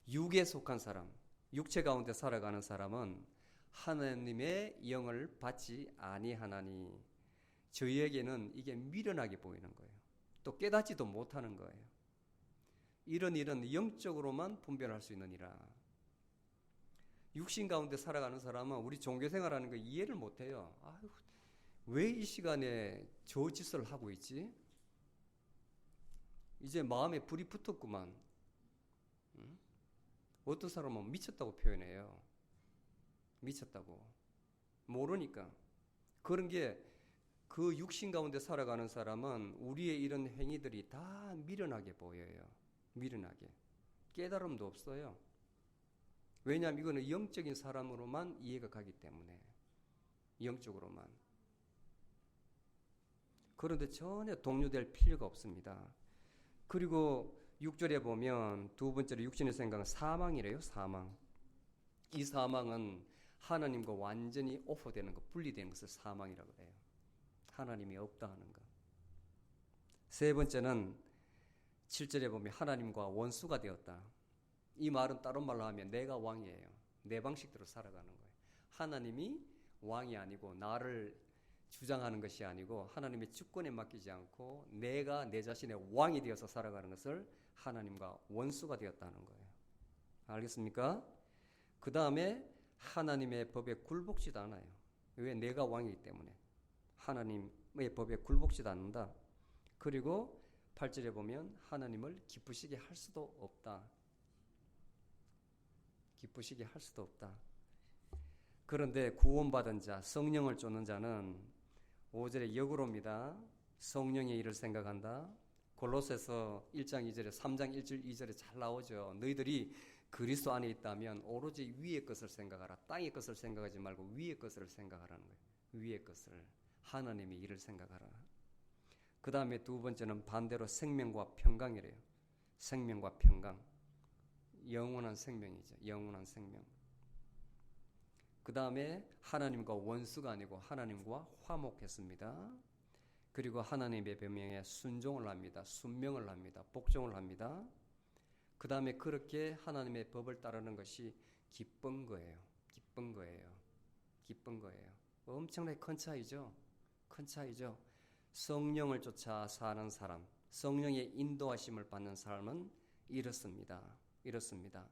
육에 속한 사람, 육체 가운데 살아가는 사람은 하나님의 영을 받지 아니하나니 저희에게는 이게 미련하게 보이는 거예요. 또 깨닫지도 못하는 거예요. 이런 일은 영적으로만 분별할 수 있느니라. 육신 가운데 살아가는 사람은 우리 종교생활하는 거 이해를 못해요. 왜 이 시간에 저 짓을 하고 있지? 이제 마음에 불이 붙었구만. 어떤 사람은 미쳤다고 표현해요. 미쳤다고. 모르니까. 그런 게 그 육신 가운데 살아가는 사람은 우리의 이런 행위들이 다 미련하게 보여요. 미련하게. 깨달음도 없어요. 왜냐하면 이거는 영적인 사람으로만 이해가 가기 때문에. 영적으로만. 그런데 전혀 동요될 필요가 없습니다. 그리고 6절에 보면 두 번째로 육신의 생각은 사망이래요. 사망. 이 사망은 하나님과 완전히 오프되는 것, 분리되는 것을 사망이라고 해요. 하나님이 없다 하는 것. 세 번째는 7절에 보면 하나님과 원수가 되었다. 이 말은 다른 말로 하면 내가 왕이에요. 내 방식대로 살아가는 거예요. 하나님이 왕이 아니고 나를 주장하는 것이 아니고 하나님의 주권에 맡기지 않고 내가 내 자신의 왕이 되어서 살아가는 것을 하나님과 원수가 되었다는 거예요. 알겠습니까? 그 다음에 하나님의 법에 굴복지도 않아요. 왜? 내가 왕이기 때문에. 하나님의 법에 굴복지도 않는다. 그리고 8절에 보면 하나님을 기쁘시게 할 수도 없다. 기쁘시게 할 수도 없다. 그런데 구원받은 자, 성령을 쫓는 자는 5절에 역으로입니다. 성령의 일을 생각한다. 골로새서 1장 2절에 3장 1절 2절에 잘 나오죠. 너희들이 그리스도 안에 있다면 오로지 위의 것을 생각하라. 땅의 것을 생각하지 말고 위의 것을 생각하라는 거예요. 위의 것을. 하나님의 일을 생각하라. 그 다음에 두 번째는 반대로 생명과 평강이래요. 생명과 평강. 영원한 생명이죠. 영원한 생명. 그 다음에 하나님과 원수가 아니고 하나님과 화목했습니다. 그리고 하나님의 명령에 순종을 합니다. 순명을 합니다. 복종을 합니다. 그 다음에 그렇게 하나님의 법을 따르는 것이 기쁜 거예요. 기쁜 거예요. 기쁜 거예요. 엄청나게 큰 차이죠. 큰 차이죠. 성령을 쫓아 사는 사람, 성령의 인도하심을 받는 사람은 이렇습니다. 이렇습니다.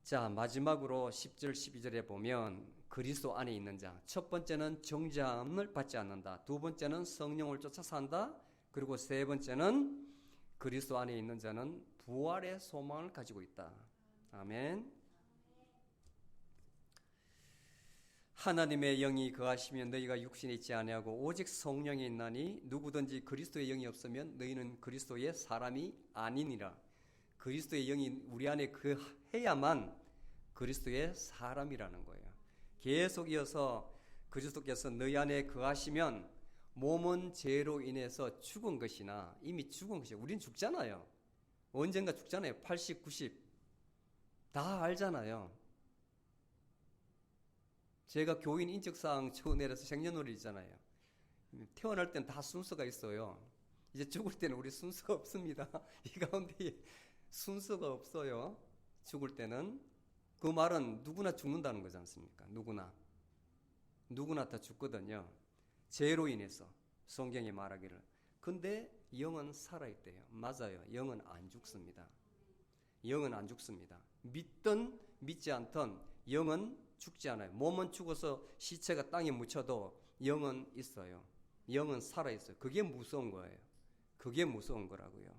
자, 마지막으로 10절 12절에 보면 그리스도 안에 있는 자. 첫 번째는 정죄함을 받지 않는다. 두 번째는 성령을 쫓아 산다. 그리고 세 번째는 그리스도 안에 있는 자는 부활의 소망을 가지고 있다. 아멘. 하나님의 영이 거하시면 너희가 육신에 있지 아니하고 오직 성령이 있나니 누구든지 그리스도의 영이 없으면 너희는 그리스도의 사람이 아니니라. 그리스도의 영이 우리 안에 거해야만 그리스도의 사람이라는 거예요. 계속 이어서 그리스도께서 너희 안에 거하시면 몸은 죄로 인해서 죽은 것이나 이미 죽은 것이에요. 우린 죽잖아요. 언젠가 죽잖아요. 80, 90. 다 알잖아요. 제가 교인 인적사항 초내려서 생년월일 있잖아요. 태어날 땐 다 순서가 있어요. 이제 죽을 때는 우리 순서가 없습니다. 이 가운데 순서가 없어요. 죽을 때는. 그 말은 누구나 죽는다는 거지 않습니까? 누구나 다 죽거든요. 죄로 인해서 성경이 말하기를. 근데 영은 살아있대요. 맞아요. 영은 안 죽습니다. 영은 안 죽습니다. 믿든 믿지 않든 영은 죽지 않아요. 몸은 죽어서 시체가 땅에 묻혀도 영은 있어요. 영은 살아있어요. 그게 무서운 거예요. 그게 무서운 거라고요.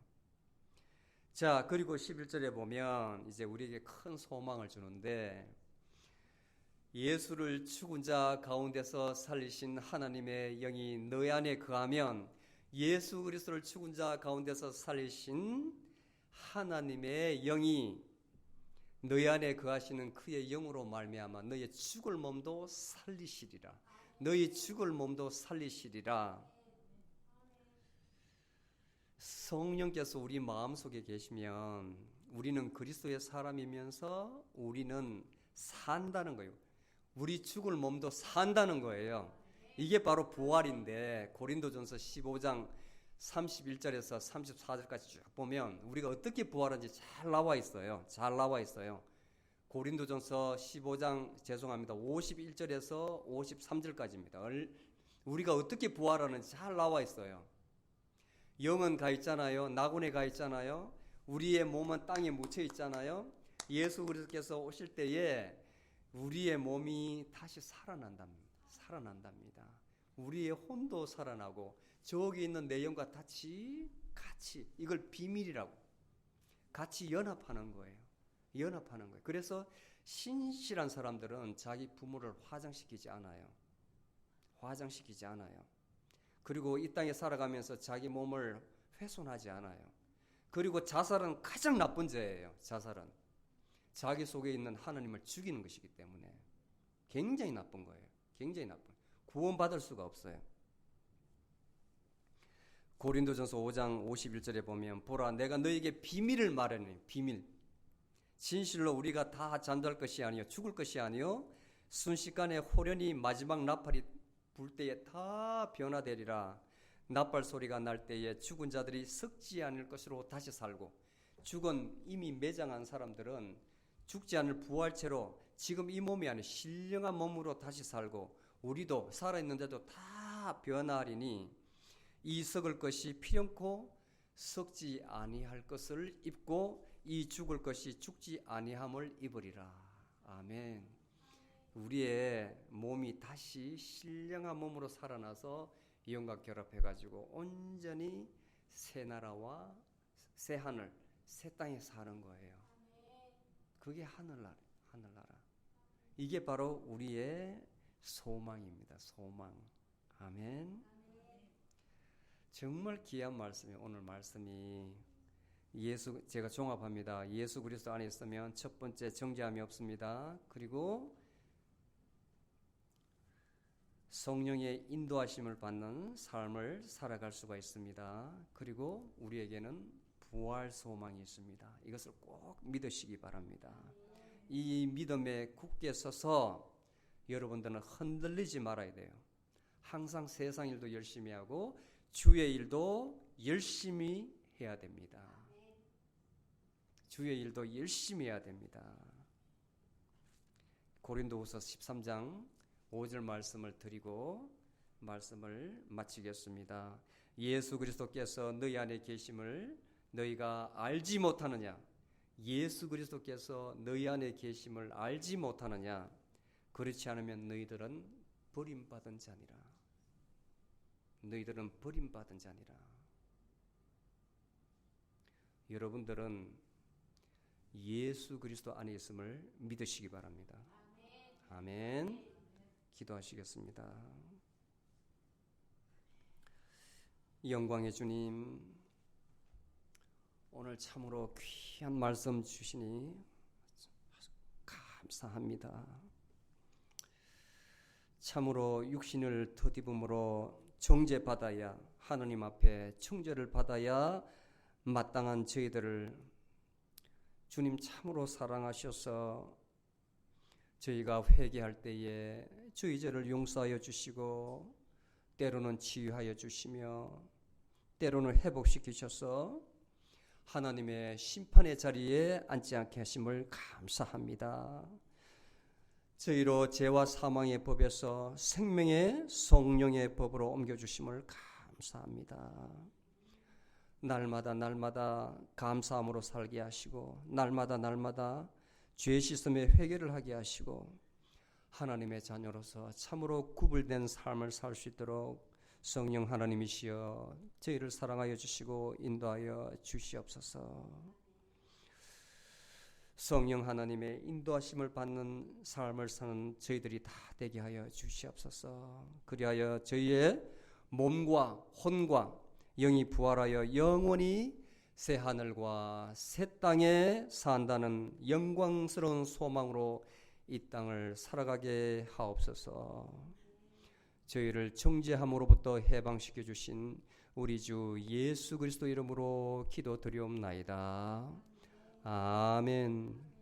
자, 그리고 11절에 보면 이제 우리에게 큰 소망을 주는데 예수를 죽은 자 가운데서 살리신 하나님의 영이 너희 안에 거하면 예수 그리스도를 죽은 자 가운데서 살리신 하나님의 영이 너희 안에 거하시는 그의 영으로 말미암아 너희의 죽을 몸도 살리시리라. 너희 죽을 몸도 살리시리라. 성령께서 우리 마음속에 계시면 우리는 그리스도의 사람이면서 우리는 산다는 거예요. 우리 죽을 몸도 산다는 거예요. 이게 바로 부활인데 고린도전서 15장 31절에서 34절까지 쭉 보면 우리가 어떻게 부활한지 잘 나와 있어요. 잘 나와 있어요. 고린도전서 15장 51절에서 53절까지입니다. 우리가 어떻게 부활하는지 잘 나와 있어요. 영은 가 있잖아요. 낙원에 가 있잖아요. 우리의 몸은 땅에 묻혀 있잖아요. 예수 그리스도께서 오실 때에 우리의 몸이 다시 살아난답니다. 우리의 혼도 살아나고 저기 있는 내 영과 같이 이걸 비밀이라고 같이 연합하는 거예요. 연합하는 거예요. 그래서 신실한 사람들은 자기 부모를 화장시키지 않아요. 화장시키지 않아요. 그리고 이 땅에 살아가면서 자기 몸을 훼손하지 않아요. 그리고 자살은 가장 나쁜 죄예요. 자살은 자기 속에 있는 하나님을 죽이는 것이기 때문에 굉장히 나쁜 거예요. 굉장히 나쁜. 구원받을 수가 없어요. 고린도전서 5장 51절에 보면 보라 내가 너에게 비밀을 말하니 비밀. 진실로 우리가 다 잠잘 것이 아니요 죽을 것이 아니요 순식간에 호련히 마지막 나팔이 불 때에 다 변화되리라. 나팔 소리가 날 때에 죽은 자들이 썩지 않을 것으로 다시 살고, 죽은 이미 매장한 사람들은 죽지 않을 부활체로 지금 이 몸이 아닌 신령한 몸으로 다시 살고, 우리도 살아있는데도 다 변하리니 이 썩을 것이 필연코 썩지 아니할 것을 입고 이 죽을 것이 죽지 아니함을 입으리라. 아멘. 우리의 몸이 다시 신령한 몸으로 살아나서 영과 결합해가지고 온전히 새 나라와 새 하늘, 새 땅에 사는 거예요. 그게 하늘나라. 이게 바로 우리의 소망입니다. 소망. 아멘. 정말 귀한 말씀이에요. 오늘 말씀이 제가 종합합니다. 예수 그리스도 안에 있으면 첫 번째 정죄함이 없습니다. 그리고 성령의 인도하심을 받는 삶을 살아갈 수가 있습니다. 그리고 우리에게는 부활 소망이 있습니다. 이것을 꼭 믿으시기 바랍니다. 이 믿음에 굳게 서서 여러분들은 흔들리지 말아야 돼요. 항상 세상 일도 열심히 하고 주의 일도 열심히 해야 됩니다. 주의 일도 열심히 해야 됩니다. 고린도후서 13장 5절 말씀을 드리고 말씀을 마치겠습니다. 예수 그리스도께서 너희 안에 계심을 너희가 알지 못하느냐? 예수 그리스도께서 너희 안에 계심을 알지 못하느냐? 그렇지 않으면 너희들은 버림받은 자니라. 너희들은 버림받은 자니라. 여러분들은 예수 그리스도 안에 있음을 믿으시기 바랍니다. 아멘. 기도하시겠습니다. 영광의 주님, 오늘 참으로 귀한 말씀 주시니 감사합니다. 참으로 육신을 덧입음으로 정죄받아야, 하느님 앞에 청죄를 받아야 마땅한 저희들을 주님 참으로 사랑하셔서 저희가 회개할 때에 저희 죄를 용서하여 주시고 때로는 치유하여 주시며 때로는 회복시키셔서 하나님의 심판의 자리에 앉지 않게 하심을 감사합니다. 저희로 죄와 사망의 법에서 생명의 성령의 법으로 옮겨주심을 감사합니다. 날마다 감사함으로 살게 하시고 날마다 죄 씻음의 회개를 하게 하시고 하나님의 자녀로서 참으로 구별된 삶을 살 수 있도록 성령 하나님이시여 저희를 사랑하여 주시고 인도하여 주시옵소서. 성령 하나님의 인도하심을 받는 삶을 사는 저희들이 다 되게 하여 주시옵소서. 그리하여 저희의 몸과 혼과 영이 부활하여 영원히 새 하늘과 새 땅에 산다는 영광스러운 소망으로 이 땅을 살아가게 하옵소서. 저희를 정죄함으로부터 해방시켜 주신 우리 주 예수 그리스도 이름으로 기도드리옵나이다. 아멘.